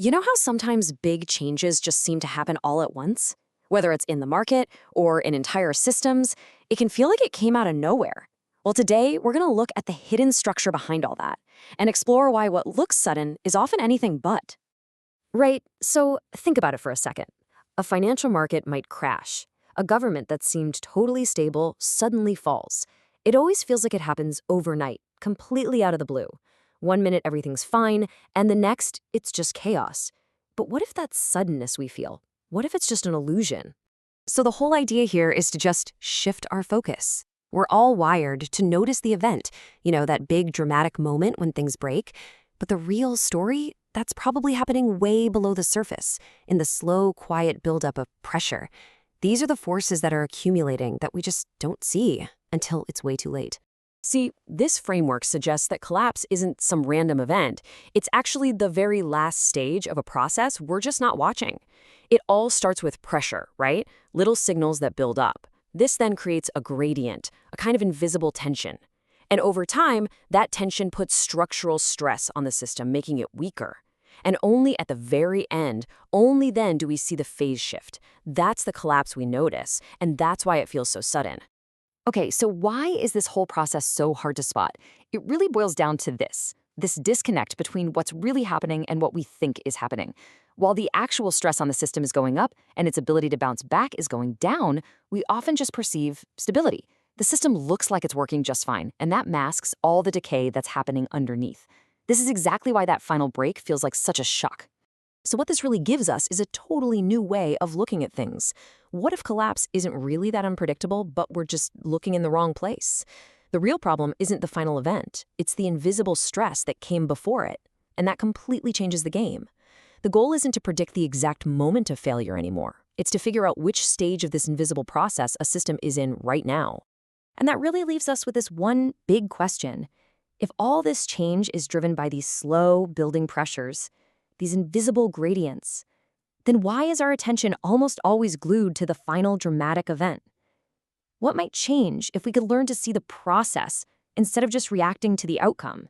You know how sometimes big changes just seem to happen all at once? Whether it's in the market or in entire systems, it can feel like it came out of nowhere. Well, today we're going to look at the hidden structure behind all that and explore why what looks sudden is often anything but. Right, so think about it for a second. A financial market might crash. A government that seemed totally stable suddenly falls. It always feels like it happens overnight, completely out of the blue. One minute everything's fine, and the next, it's just chaos. But what if that suddenness we feel? What if it's just an illusion? So the whole idea here is to just shift our focus. We're all wired to notice the event, that big dramatic moment when things break. But the real story, that's probably happening way below the surface, in the slow, quiet buildup of pressure. These are the forces that are accumulating that we just don't see until it's way too late. See, this framework suggests that collapse isn't some random event. It's actually the very last stage of a process we're just not watching. It all starts with pressure, right? Little signals that build up. This then creates a gradient, a kind of invisible tension. And over time, that tension puts structural stress on the system, making it weaker. And only at the very end, only then do we see the phase shift. That's the collapse we notice, and that's why it feels so sudden. Okay, so why is this whole process so hard to spot? It really boils down to this disconnect between what's really happening and what we think is happening. While the actual stress on the system is going up and its ability to bounce back is going down, we often just perceive stability. The system looks like it's working just fine, and that masks all the decay that's happening underneath. This is exactly why that final break feels like such a shock. So what this really gives us is a totally new way of looking at things. What if collapse isn't really that unpredictable, but we're just looking in the wrong place? The real problem isn't the final event. It's the invisible stress that came before it, and that completely changes the game. The goal isn't to predict the exact moment of failure anymore. It's to figure out which stage of this invisible process a system is in right now. And that really leaves us with this one big question. If all this change is driven by these slow building pressures, these invisible gradients, then why is our attention almost always glued to the final dramatic event? What might change if we could learn to see the process instead of just reacting to the outcome?